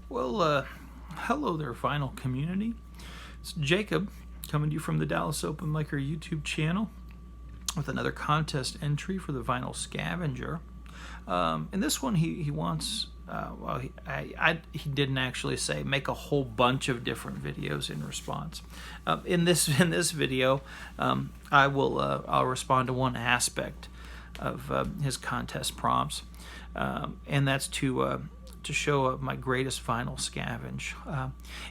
Well, hello there, vinyl community. It's Jacob coming to you from the Dallas Open Liquor YouTube channel with another contest entry for the vinyl Scavenger. In this one, he wants. He didn't actually say make a whole bunch of different videos in response. In this video, I'll respond to one aspect of his contest prompts, and that's to show my greatest vinyl scavenge.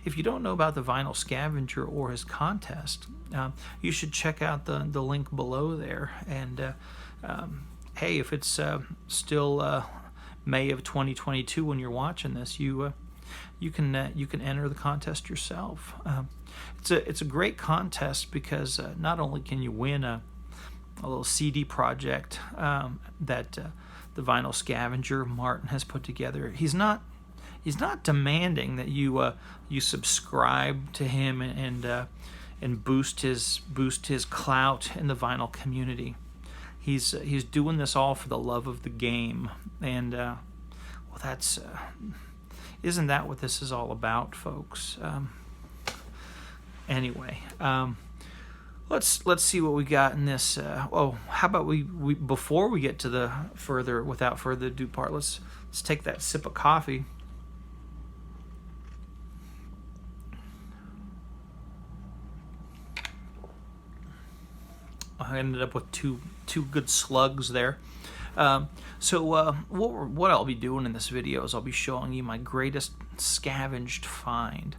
If you don't know about the vinyl scavenger or his contest, you should check out the link below there. And hey, if it's still May of 2022 when you're watching this, you can enter the contest yourself. It's a great contest because not only can you win a little CD project that the vinyl scavenger Martin has put together. He's not demanding that you subscribe to him and boost his clout in the vinyl community. He's doing this all for the love of the game, and well, that's isn't that what this is all about, folks? Anyway. Let's see what we got in this. How about we before we get to the without further ado part, let's take that sip of coffee. I ended up with two good slugs there. What I'll be doing in this video is I'll be showing you my greatest scavenged find.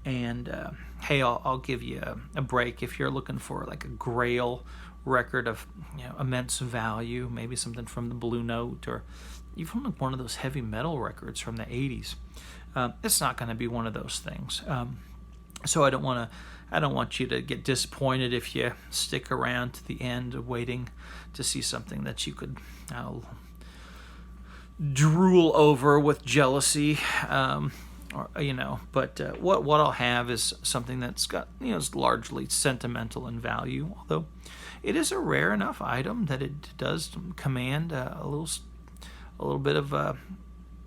And hey, I'll give you a break if you're looking for like a grail record of immense value, maybe something from the Blue Note or even like one of those heavy metal records from the 80s. It's not going to be one of those things. So I don't want you to get disappointed if you stick around to the end waiting to see something that you could drool over with jealousy. What I'll have is something that's got is largely sentimental in value, although it is a rare enough item that it does command a little bit of a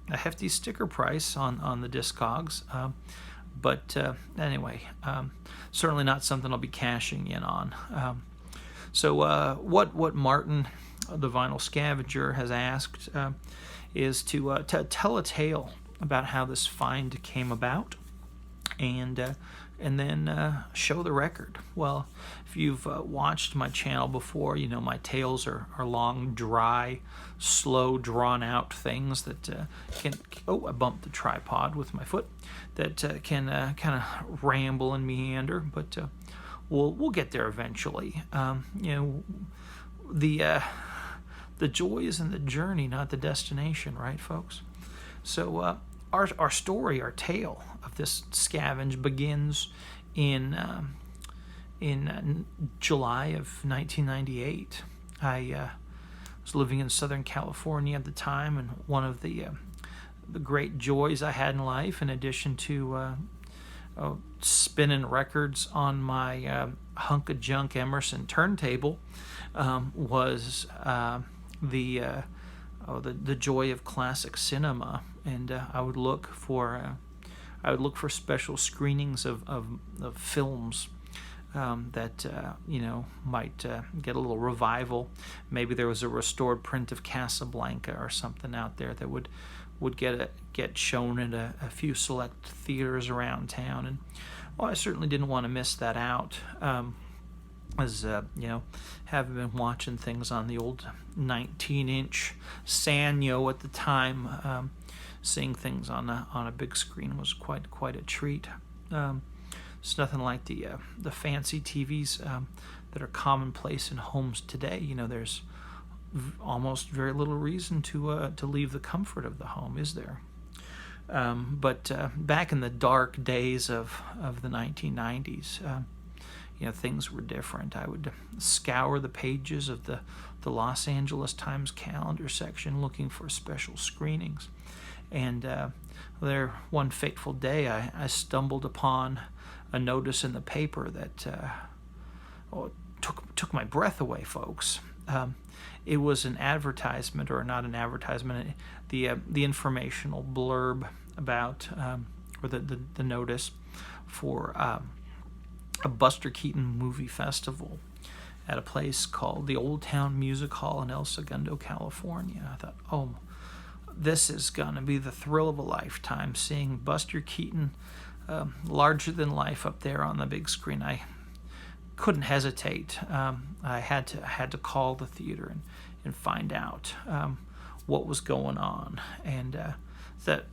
hefty sticker price on the Discogs. Anyway, certainly not something I'll be cashing in on. What Martin, the vinyl scavenger, has asked is to tell a tale about how this find came about, and then show the record. Well, if you've watched my channel before, you know my tales are long, dry, slow, drawn-out things that can... Oh, I bumped the tripod with my foot. That can kind of ramble and meander, but we'll get there eventually. The joy is in the journey, not the destination, right, folks? So our story, our tale of this scavenge begins in July of 1998. I was living in Southern California at the time, and one of the great joys I had in life, in addition to spinning records on my hunk of junk Emerson turntable, was the joy of classic cinema. And I would look for special screenings of films that might get a little revival. Maybe there was a restored print of Casablanca or something out there that would get shown in a few select theaters around town. And I certainly didn't want to miss that out. As having been watching things on the old 19-inch Sanyo at the time, seeing things on a big screen was quite a treat. It's nothing like the fancy TVs that are commonplace in homes today. There's almost very little reason to leave the comfort of the home, is there? But back in the dark days of the 1990s, things were different. I would scour the pages of the Los Angeles Times calendar section looking for special screenings. And there, one fateful day, I stumbled upon a notice in the paper that took my breath away, folks. It was an advertisement, or not an advertisement, the informational blurb about, or the notice for a Buster Keaton movie festival at a place called the Old Town Music Hall in El Segundo, California. I thought, oh, this is going to be the thrill of a lifetime, seeing Buster Keaton larger than life up there on the big screen. I couldn't hesitate. I had to call the theater and find out what was going on, and that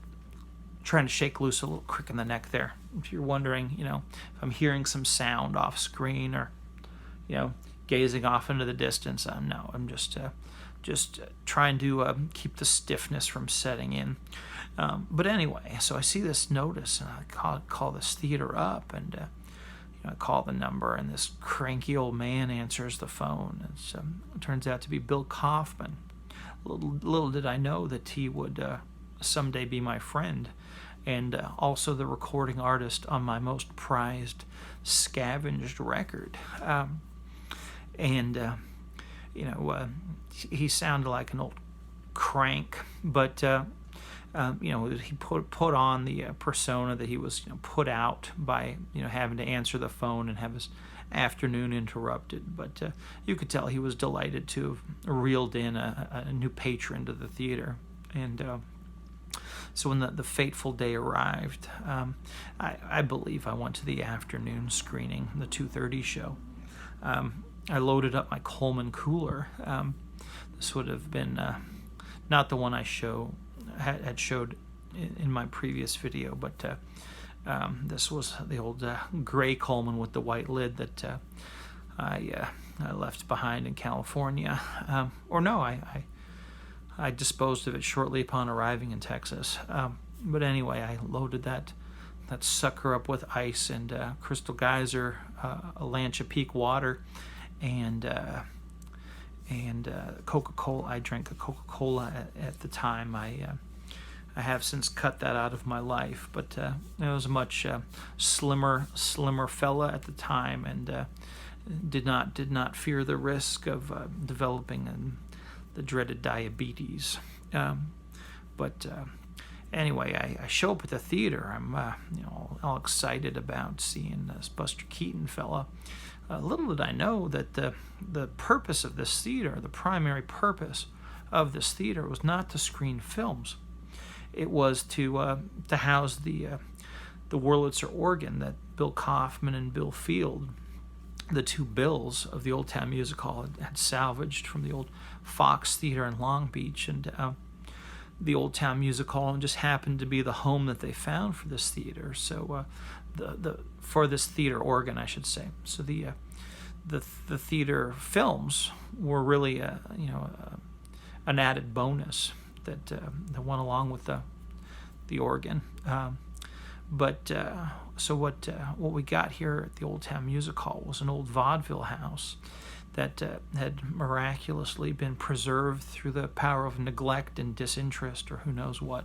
trying to shake loose a little crick in the neck there. If you're wondering, if I'm hearing some sound off screen or, gazing off into the distance, no, I'm just trying to keep the stiffness from setting in. But anyway, so I see this notice, and I call this theater up, and I call the number, and this cranky old man answers the phone. It turns out to be Bill Kaufman. Little did I know that he would someday be my friend, and also the recording artist on my most prized Scavenged record. He sounded like an old crank, but he put on the persona that he was put out by having to answer the phone and have his afternoon interrupted. But you could tell he was delighted to have reeled in a new patron to the theater. And so when the fateful day arrived, I believe I went to the afternoon screening, the 2:30 show. I loaded up my Coleman cooler. This would have been not the one I had showed in my previous video, but this was the old gray Coleman with the white lid that I left behind in California. I disposed of it shortly upon arriving in Texas. But anyway, I loaded that sucker up with ice and Crystal Geyser, a Lancha Peak water, and Coca-Cola. I drank a Coca-Cola at the time. I have since cut that out of my life, but I was a much slimmer fella at the time, and did not fear the risk of developing the dreaded diabetes. Anyway, I show up at the theater. I'm all excited about seeing this Buster Keaton fella. Little did I know that the purpose of this theater, the primary purpose of this theater, was not to screen films. It was to house the Wurlitzer organ that Bill Kaufman and Bill Field, the two Bills of the Old Town Music Hall, had salvaged from the old Fox Theater in Long Beach, and the Old Town Music Hall just happened to be the home that they found for this theater. So for this theater organ, I should say. So the theater films were really an added bonus that went along with the organ. So what we got here at the Old Town Music Hall was an old vaudeville house that had miraculously been preserved through the power of neglect and disinterest, or who knows what.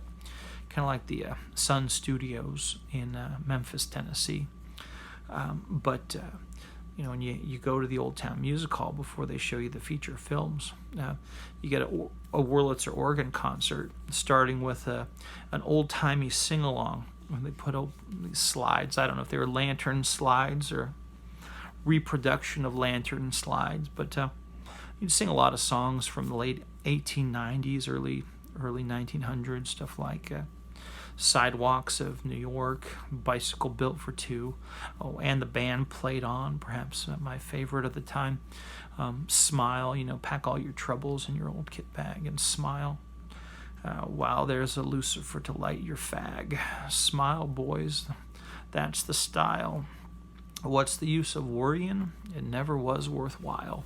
Kind of like the Sun Studios in Memphis, Tennessee. When you go to the Old Town Music Hall before they show you the feature films, you get a Wurlitzer organ concert starting with an old-timey sing-along. When they put these slides, I don't know if they were lantern slides or reproduction of lantern slides, but you'd sing a lot of songs from the late 1890s, early 1900s, stuff like Sidewalks of New York, Bicycle Built for Two. Oh, and the band played on, perhaps my favorite of the time, Smile, pack all your troubles in your old kit bag and smile. While there's a Lucifer to light your fag. Smile, boys, that's the style. What's the use of worrying? It never was worthwhile.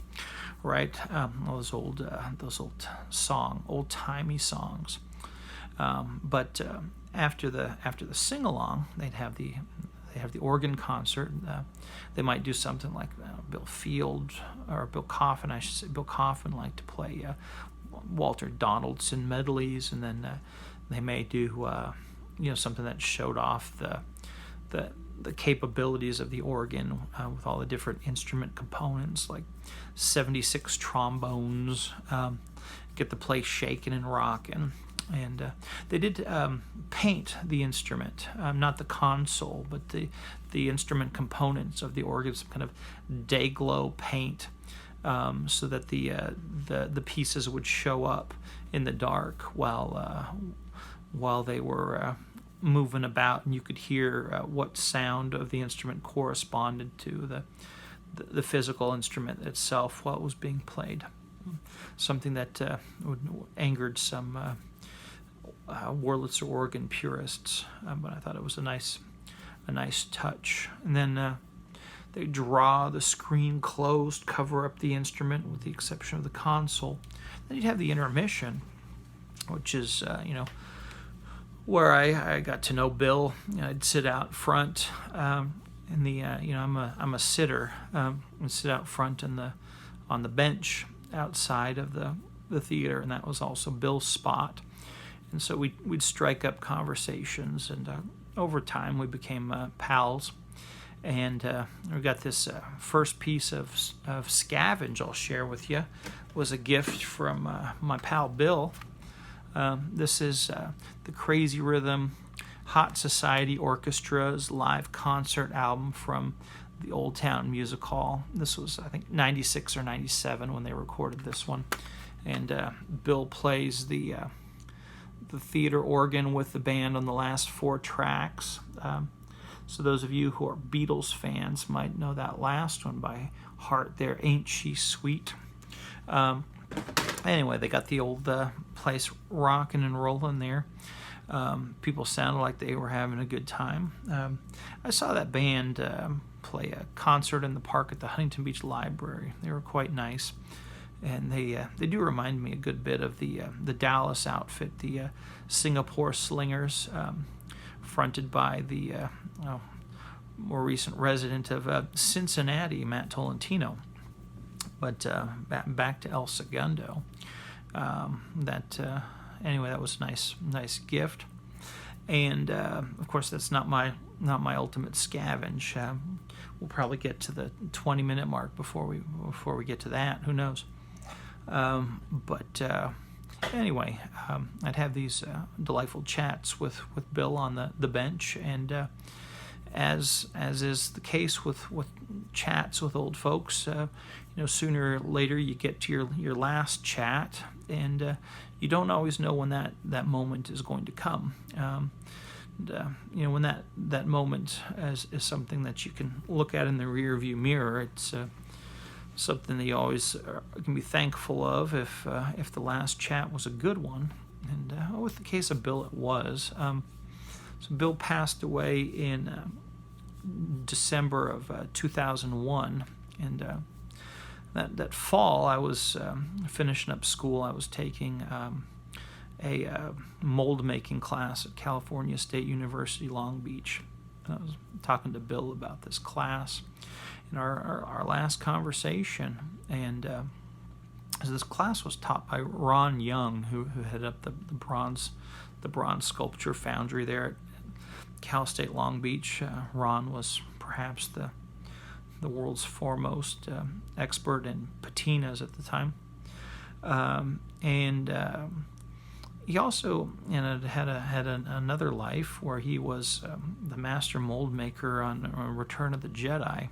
Right? Those old old-timey songs. But after the sing-along, they'd have the organ concert. They might do something like Bill Field or Bill Kaufman. I should say Bill Kaufman liked to play Walter Donaldson medleys, and then they may do something that showed off the capabilities of the organ with all the different instrument components, like 76 trombones, get the place shaking and rocking. And they did paint the instrument, not the console, but the instrument components of the organ, some kind of day glow paint, so that the pieces would show up in the dark while they were moving about, and you could hear what sound of the instrument corresponded to the physical instrument itself while it was being played. Something that angered some Wurlitzer organ purists, but I thought it was a nice touch. And then they draw the screen closed, cover up the instrument with the exception of the console. Then you'd have the intermission, which is where I got to know Bill. I'd sit out front in the I'm a sitter. I'd sit out front on the bench outside of the theater, and that was also Bill's spot. And so we'd strike up conversations, and over time we became pals. And we got this first piece of Scavenge I'll share with you. It was a gift from my pal Bill. This is the Crazy Rhythm Hot Society Orchestra's live concert album from the Old Town Music Hall. This was, I think, 96 or 97 when they recorded this one. And Bill plays the theater organ with the band on the last 4 tracks. So those of you who are Beatles fans might know that last one by heart there, Ain't She Sweet. Anyway, they got the old place rocking and rolling there. People sounded like they were having a good time. I saw that band play a concert in the park at the Huntington Beach Library. They were quite nice. And they do remind me a good bit of the Dallas outfit, the Singapore Slingers, fronted by the more recent resident of Cincinnati, Matt Tolentino. But back to El Segundo. Anyway, that was a nice gift. And of course, that's not my ultimate scavenge. We'll probably get to the 20-minute mark before we get to that. Who knows? Anyway, I'd have these delightful chats with Bill on the bench, and as is the case with chats with old folks, sooner or later you get to your last chat, and you don't always know when that moment is going to come. When that moment is something that you can look at in the rear view mirror, it's something that you always can be thankful of if the last chat was a good one. And with the case of Bill, it was. So Bill passed away in December of 2001, and that fall I was finishing up school. I was taking a mold making class at California State University, Long Beach. And I was talking to Bill about this class in our last conversation, and so this class was taught by Ron Young, who headed up the bronze sculpture foundry there at Cal State Long Beach. Ron was perhaps the world's foremost expert in patinas at the time, and he also had another life where he was the master mold maker on Return of the Jedi.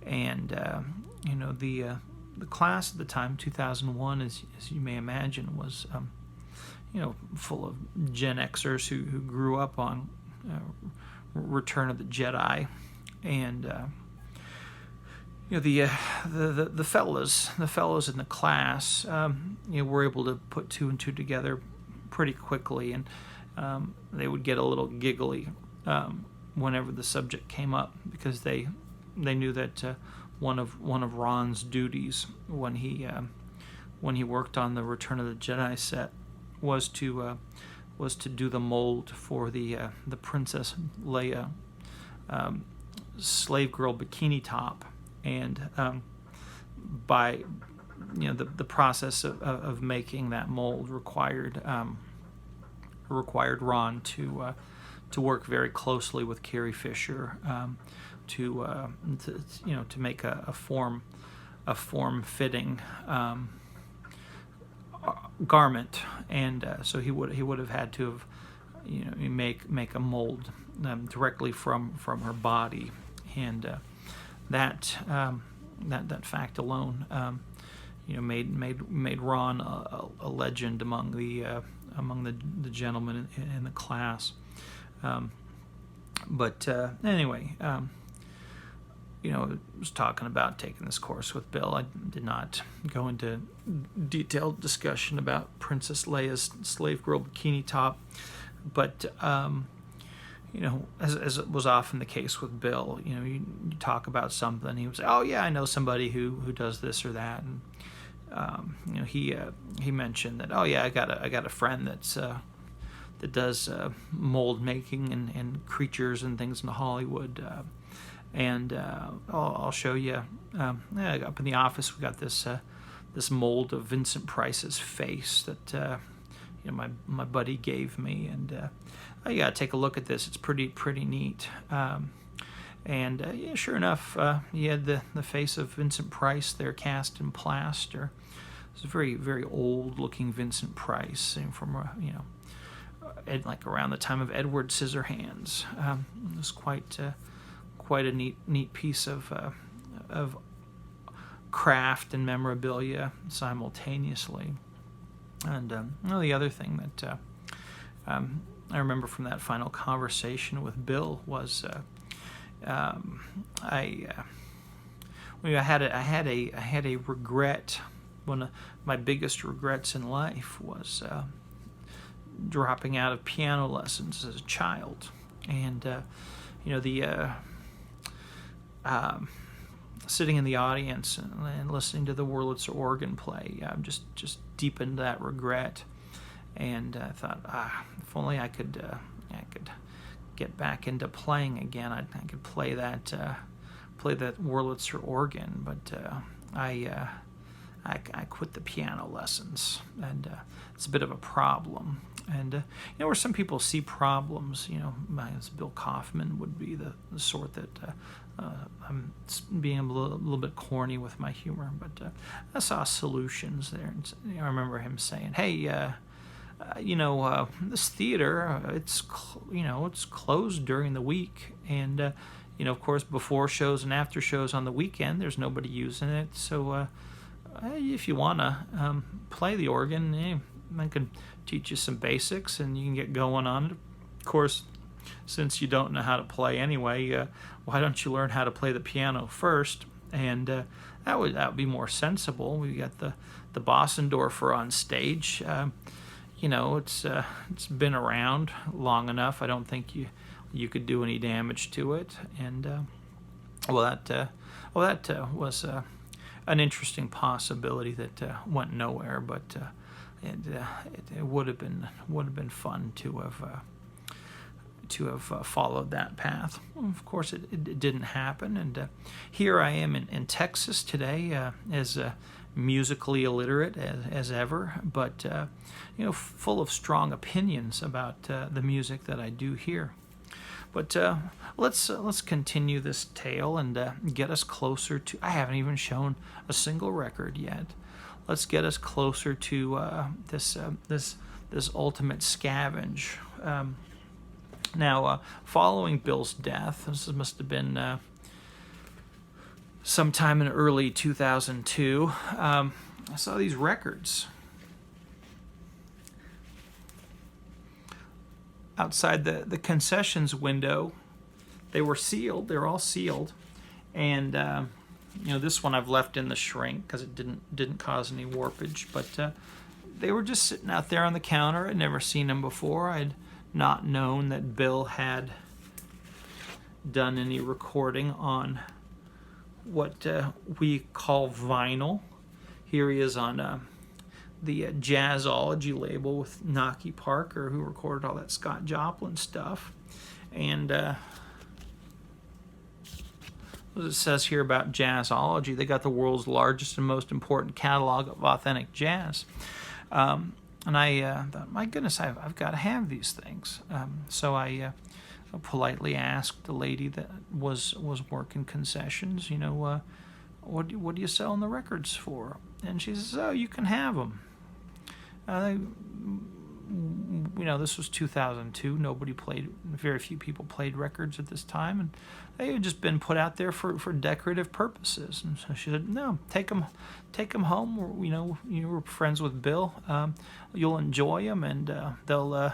And the class at the time, 2001, as you may imagine, was full of Gen Xers who grew up on Return of the Jedi, and the fellows in the class were able to put 2 and 2 together pretty quickly, and they would get a little giggly whenever the subject came up, because they knew that one of Ron's duties when he worked on the Return of the Jedi set was to do the mold for the Princess Leia slave girl bikini top, and by the process of making that mold required Ron to work very closely with Carrie Fisher to make a form fitting garment, and so he would have had to have, make a mold directly from her body, and that fact alone, made Ron a legend among the gentlemen in the class. But anyway, I was talking about taking this course with Bill. I did not go into detailed discussion about Princess Leia's slave girl bikini top, but as it was often the case with Bill, you talk about something, he would say, "Oh yeah, I know somebody who does this or that," and he mentioned that, "Oh yeah, I got a friend that does mold making and creatures and things in Hollywood." And I'll show you. Up in the office, we got this mold of Vincent Price's face that my buddy gave me, and you gotta take a look at this. It's pretty neat. Sure enough, he had the face of Vincent Price there cast in plaster. It's a very, very old looking Vincent Price, from like around the time of Edward Scissorhands. It was quite a neat piece of craft and memorabilia simultaneously. And the other thing that I remember from that final conversation with Bill was I had a regret. One of my biggest regrets in life was dropping out of piano lessons as a child, and sitting in the audience and listening to the Wurlitzer organ play just deepened that regret. And I thought, if only I could get back into playing again, I could play that Wurlitzer organ. But I quit the piano lessons, and it's a bit of a problem. And where some people see problems, as Bill Kaufman would be the sort that I'm being a little bit corny with my humor, but I saw solutions there. And I remember him saying, "Hey, this theater, it's closed during the week, and of course, before shows and after shows on the weekend, there's nobody using it. So if you wanna play the organ, I can teach you some basics, and you can get going on it. Of course, since you don't know how to play anyway, why don't you learn how to play the piano first?" And that would be more sensible. We got the Bossendorfer on stage. It's been around long enough. I don't think you could do any damage to it. And that was an interesting possibility that went nowhere, but it would have been fun to have followed that path. Well, of course, it didn't happen, and here I am in Texas today, as musically illiterate as ever, but full of strong opinions about the music that I do here. But let's continue this tale and get us closer to. I haven't even shown a single record yet. Let's get us closer to this ultimate Scavenge. Now, following Bill's death, this must have been sometime in early 2002. I saw these records outside the concessions window. They were sealed. They were all sealed, and this one I've left in the shrink because it didn't cause any warpage. But they were just sitting out there on the counter. I'd never seen them before. I'd not known that Bill had done any recording on what we call vinyl. Here he is on the Jazzology label with Naki Parker, who recorded all that Scott Joplin stuff. And as it says here about Jazzology, they got the world's largest and most important catalog of authentic jazz. And I thought, my goodness, I've got to have these things. So I politely asked the lady that was working concessions, what do you selling the records for? And she says, "Oh, you can have them." This was 2002. Very few people played records at this time, and they had just been put out there for decorative purposes. And so she said, "No, take them home. You were friends with Bill. You'll enjoy them, and they'll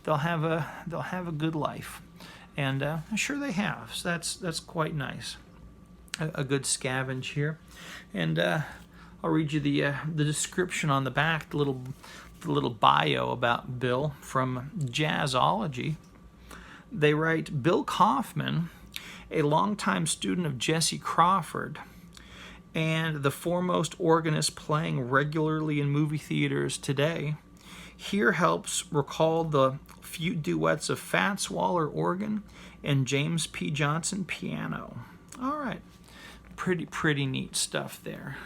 have a good life." And sure they have. So that's quite nice. A good scavenge here, and I'll read you the description on the back, the little bio about Bill from Jazzology. They write, Bill Kaufman, a longtime student of Jesse Crawford and the foremost organist playing regularly in movie theaters today, here helps recall the few duets of Fats Waller organ and James P. Johnson piano. All right, pretty neat stuff there.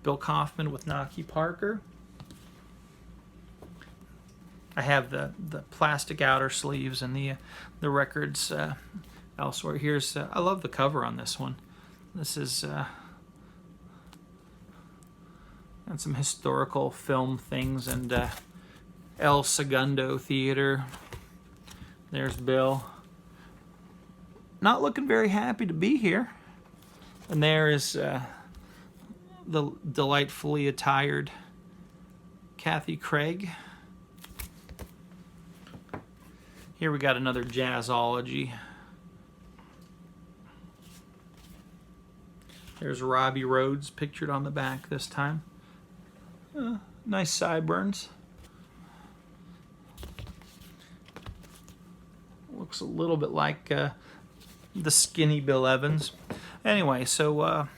Bill Kaufman with Naki Parker. I have the plastic outer sleeves and the records elsewhere. Here's I love the cover on this one. This is and some historical film things, and El Segundo Theater. There's Bill. Not looking very happy to be here. And there is the delightfully attired Kathy Craig. Here we got another Jazzology. There's Robbie Rhodes pictured on the back this time. Nice sideburns. Looks a little bit like the skinny Bill Evans. Anyway, so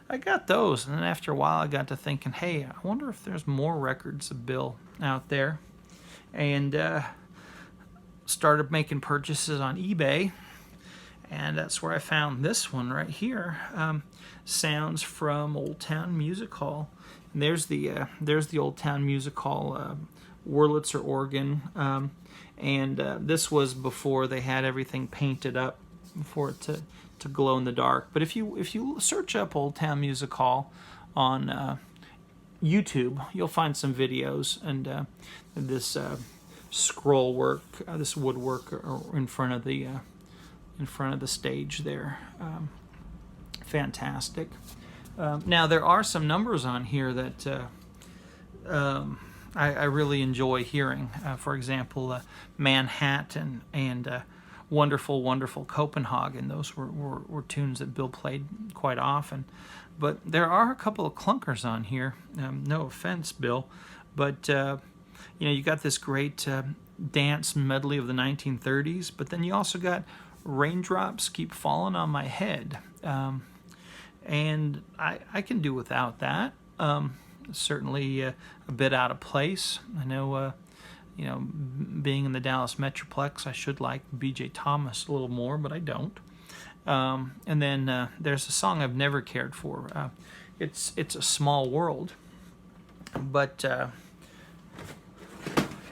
I got those, and then after a while I got to thinking, hey, I wonder if there's more records of Bill out there, and started making purchases on eBay, and that's where I found this one right here. Sounds from Old Town Music Hall, and there's the Old Town Music Hall Wurlitzer organ, and this was before they had everything painted up for it to glow in the dark. But if you search up Old Town Music Hall on YouTube, you'll find some videos, and this scroll work, this woodwork in front of the stage there. Fantastic. Now there are some numbers on here that I really enjoy hearing. For example, Manhattan and Wonderful, Wonderful Copenhagen. Those were tunes that Bill played quite often. But there are a couple of clunkers on here. No offense, Bill, but you got this great dance medley of the 1930s, but then you also got Raindrops Keep Falling on My Head. And I can do without that. Certainly a bit out of place. I know, being in the Dallas Metroplex, I should like B.J. Thomas a little more, but I don't. And then there's a song I've never cared for. It's A Small World. But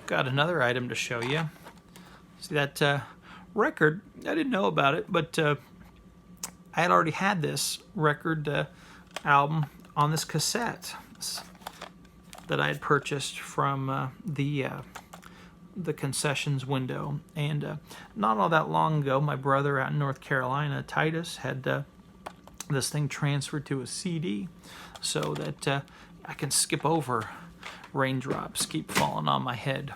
got another item to show you. See that record? I didn't know about it, but I had already had this record album on this cassette that I had purchased from the concessions window. And not all that long ago, my brother out in North Carolina, Titus, had this thing transferred to a CD so that I can skip over Raindrops Keep Falling on My Head.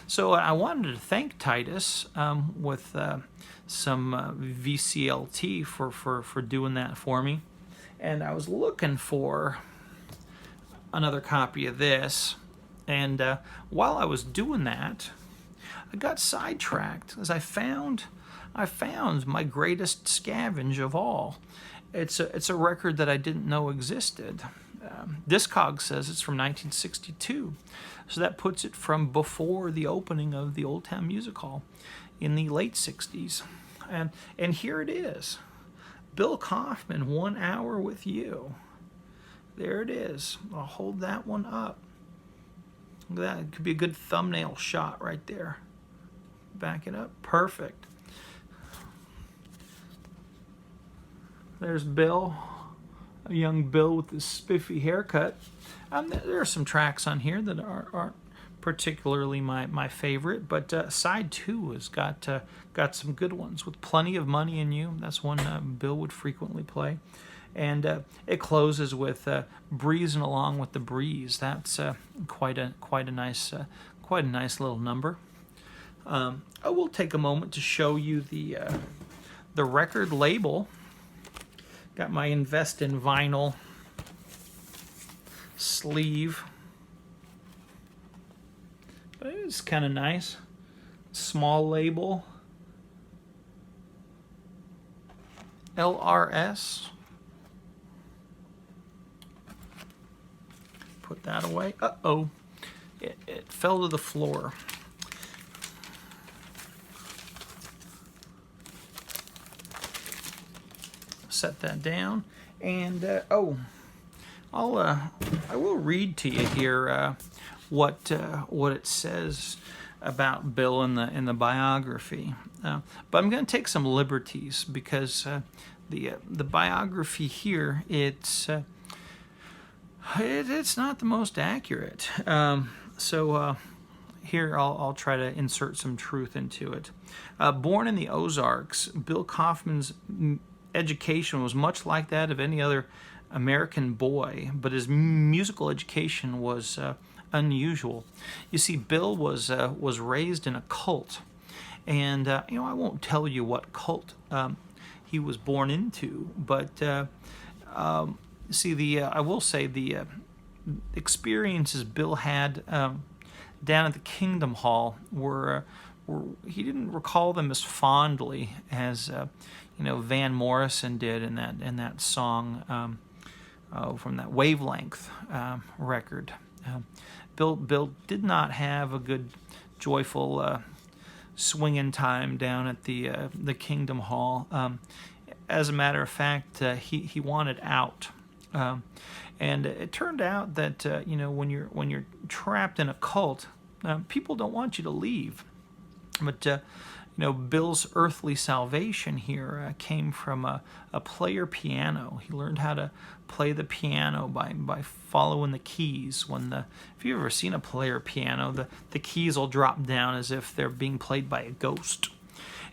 So I wanted to thank Titus with some VCLT for doing that for me. And I was looking for another copy of this. And while I was doing that, I got sidetracked as I found my greatest scavenge of all. It's a record that I didn't know existed. Discog says it's from 1962, so that puts it from before the opening of the Old Town Music Hall in the late 60s. And here it is. Bill Kaufman, 1 Hour with You. There it is. I'll hold that one up. Look at that. It could be a good thumbnail shot right there. Back it up. Perfect. There's Bill young Bill with his spiffy haircut. There are some tracks on here that aren't particularly my favorite, but side 2 has got some good ones with Plenty of Money in You. That's one Bill would frequently play. And it closes with Breezing Along with the Breeze. That's quite a nice little number. I will take a moment to show you the record label. Got my Invest in Vinyl sleeve. But it's kind of nice. Small label. LRS. Put that away. Uh-oh. It fell to the floor. Set that down. And, I will read to you here what it says about Bill in the biography. But I'm going to take some liberties because the biography here, it's not the most accurate. So here I'll try to insert some truth into it. Born in the Ozarks, Bill Kaufman's education was much like that of any other American boy, but his musical education was unusual. You see, Bill was raised in a cult, and I won't tell you what cult he was born into, but see, I will say the experiences Bill had down at the Kingdom Hall were he didn't recall them as fondly as Van Morrison did in that song from that Wavelength record. Bill did not have a good, joyful swinging time down at the Kingdom Hall. As a matter of fact, he wanted out, and it turned out that when you're trapped in a cult, people don't want you to leave. But Bill's earthly salvation here came from a player piano. He learned how to play the piano by following the keys. If you've ever seen a player piano, the keys will drop down as if they're being played by a ghost.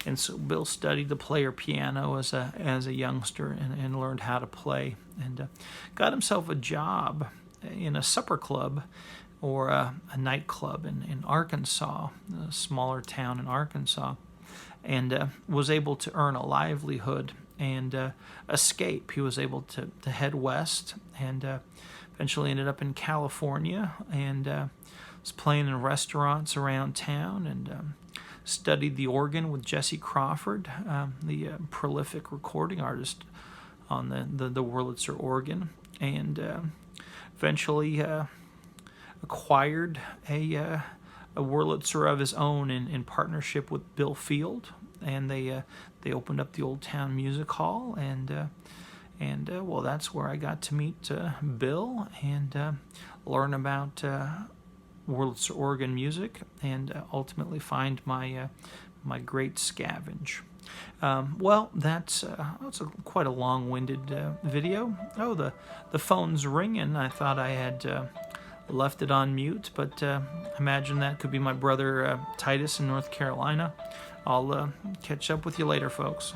And so Bill studied the player piano as a youngster and learned how to play, and got himself a job in a supper club or a nightclub in Arkansas, a smaller town in Arkansas, and was able to earn a livelihood and escape. He was able to head west and eventually ended up in California and was playing in restaurants around town and studied the organ with Jesse Crawford, the prolific recording artist on the Wurlitzer organ, and eventually acquired a Wurlitzer of his own in partnership with Bill Field, and they opened up the Old Town Music Hall, and well, that's where I got to meet Bill and learn about Wurlitzer organ music, and ultimately find my great Scavenge. Well, that's quite a long-winded video. Oh, the phone's ringing. I thought I had left it on mute, but imagine that could be my brother Titus in North Carolina. I'll catch up with you later, folks.